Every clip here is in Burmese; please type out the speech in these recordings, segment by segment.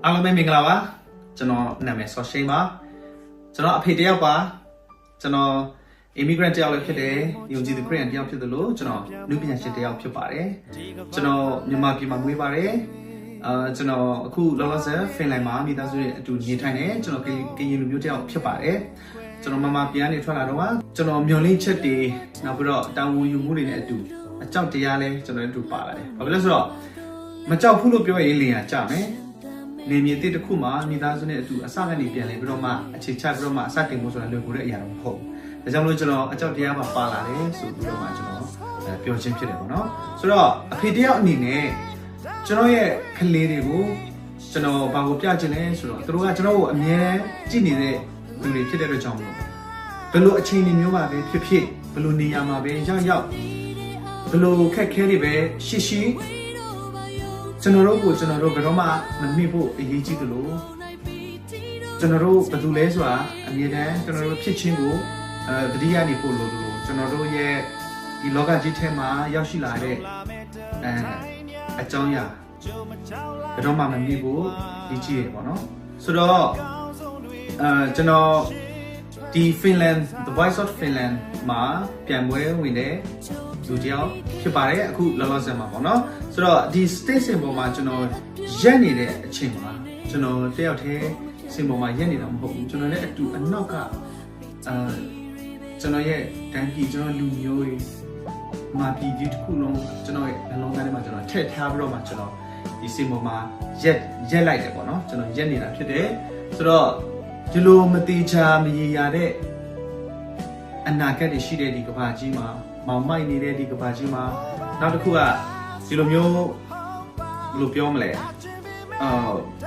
အားလုံးပဲမင်္ဂလာပါကျွန်တော်နာမည်ဆော့ရှိန်ပါကျွန်တော်အဖေတယောက်ပါကျွန်တော် immigrant တယောက်လည်းဖြစ်တယ်ယုံကြည်သူခရစ်ယာန်တယောက်ဖြစ်တယ်လို့ကျွန်တော်လူပညာရှင်တယောက်ဖြစ်ပါတယ်ကျွန်တော်မြန်မာပြည်မှာမွေးပါတယ်ကျွန်တော်အခုလောလောဆယ်ဖင်လန်မှာမိသားစုရဲ့အတူနေထိုင်နေကျွန်တော်ကရင်လူမျိုးတယောက်ဖြစ်ပါတယ်ကျွန်တော်မြန်မာပြည်ကနေထွက်လာတော့ကျွန်တော်မျော်လင့်ချက်တွေနောက်ပြီးတော့တာဝန်ယူမှုတွေနဲ့အတူအကြောက်တရားလဲကျွန်တော်တို့ပါလာတယ်ဘာဖြစ်လဲဆိုတော့မကြောက်ဘူးလို့ပြောရင်လင်ရကြမယ်နေမြေတစ်တစ်ခုမှာမိသားစုနဲ့အတူအစကနေပြန်လဲပြီးတော့မှအခြေချပြီးတော့မှအစတင်ဖို့ဆိုတာလွယ်ကူတဲ့အရာတော့မဟုတ်ဘူးဒါကြောင့်မလို့ကျွန်တော်အကြောက်တရားမှာပါလာတယ်ဆိုပြီးတော့မှကျွန်တော်ပြောချင်းဖြစ်တယ်ပေါ့နော်ဆိုတော့အဖေတယောက်အနေနဲ့ကျွန်တော်ရဲ့ကလေးတွေကိုကျွန်တော်ဘာကိုပြချင်လဲဆိုတော့သူတို့ကကျွန်တော်ကိုအမြဲကြည့်နေတဲ့လူတွေဖြစ်တဲ့အတွက်ကြောင့်မလို့ဘယ်လိုအခြေအနေမျိုးမှာပဲဖြစ်ဖြစ်ဘယ်လိုနေရာမှာပဲရောက်ရောက်ဘယ်လိုခက်ခဲတွေပဲရှိကျွန်တော်တို့ဘယ်တော့မှမမေ့ဖို့အရေးကြီးတယ်လို့ကျွန်တော်တို့ဘယ်သူလဲဆိုတာအမြဲတမ်းကျွန်တော်တို့ဖြစ်ချင်းကိုတတိယနေဖို့လို့ကျွန်တော်တို့ရဲ့ဒီလောကကြီးထဲမှာရောက်ရှိလာတဲ့အကြောင်းအရာဘယ်တော့မှမမေ့ဖို့အရေးကြီးတယ်ပေါ့နော်ဆိုတော့ကျွန်တော်ဒီ Finland The Voice of Finland မှာပြန်ပွဲဝင်တဲ့လူတယောက်ဖြစ်ပါတယ်အခုလောလောဆယ်မှာပေါ့နော်ဆိုတော့ဒီ station ပေါ်မှာကျွန်တော်ရက်နေတဲ့အချိန်မှာကျွန်တော်တယောက်တည်းစင်ပေါ်မှာရက်နေတာမဟုတ်ဘူးကျွန်တော်လည်းအတူအနောက်ကကျွန်တော်ရဲ့တန်းပြည်ကျွန်တော်လူမျိုးတွေမာပြည်ကြီးတစ်ခုလုံးကျွန်တော်ရဲ့နှလုံးသားထဲမှာကျွန်တော်ထည့်ထားပြီးတော့မှကျွန်တော်ဒီစင်ပေါ်မှာရက်လိုက်တယ်ပေါ့နော်ကျွန်တော်ရက်နေတာဖြစ်တယ်ဆိုတော့ဒီလိုမတိချာမရေရာတဲ့အနာဂတ်တွေရှိတဲ့ဒီကမ္ဘာကြီးမှာမောင်မိုက်နေတဲ့ဒီကမ္ဘာကြီးမှာနောက်တစ်ခုကဒီလိုမျိုးဘယ်လိုပြောမလဲ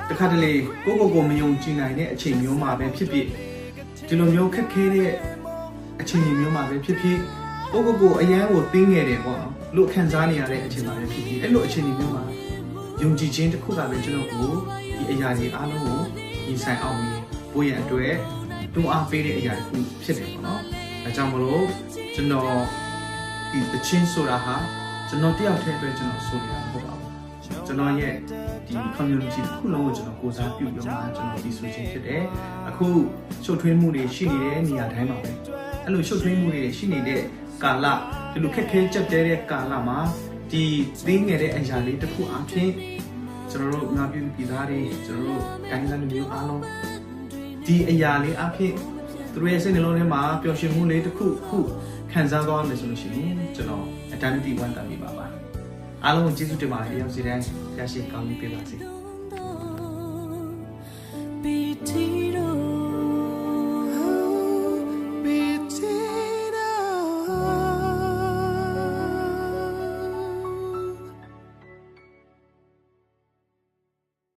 တခါတလေကိုမယုံကြည်နိုင်တဲ့အချိန်မျိုးမှာပဲဖြစ်ဖြစ်ဒီလိုမျိုးခက်ခဲတဲ့အချိန်မျိုးမှာပဲဖြစ်ဖြစ်ကိုအရန်ကိုတင်းငယ်တယ်ပေါ့နော်လို့ခံစားနေရတဲ့အချိန်မှာပဲဖြစ်ဖြစ်အဲ့လိုအချိန်မျိုးမှာယုံကြည်ခြင်းတစ်ခုကပဲကျွန်တော်ကိုဒီအရာကြီးအားလုံးကိုညီဆိုင်အောင်ဘိုးရအတွက်တွန်းအားပေးတဲ့အရာတစ်ခုဖြစ်တယ်ပေါ့နော်အဲကြောင့်မလို့ကျွန်တော်ဒီတချင်းဆိုတာဟာကျွန်တော်တယောက်တည်းအတွက်ကျွန်တော်ဆိုနေတာမဟုတ်ပါဘူးကျွန်တော်ရဲ့ဒီ community တစ်ခုလုံးကိုကျွန်တော်ကိုစားပြုပြီးတော့ကျွန်တော်ဒီဆိုချင်းဖြစ်တယ်အခုရှုပ်ထွေးမှုတွေရှိနေတဲ့နေရာတိုင်းမှာပဲအဲ့လိုရှုပ်ထွေးမှုတွေရှိနေတဲ့ကာလဒီလိုခက်ခဲကြက်တဲတဲ့ကာလမှာဒီသိငယ်တဲ့အရာလေးတစ်ခုအပြင်ကျွန်တော်တို့ငါပြုပြည်သားတွေကျွန်တော်တို့တိုင်းသားလူမျိုးအားလုံးဒီအရာလေးအဖြစ်သူတို့ရဲ့စိတ်နှလုံးထဲမှာပျော်ရွှင်မှုလေးတစ်ခုခံစားသွားမယ်ဆိုလို့ရှိရင်ကျွန်တော်အတန်းတီဝမ်းတာပြပါပါအားလုံးကိုကျေးဇူးတင်ပါတယ်ရောက်စီတိုင်းရရှိကောင်းပြီပြပါစေ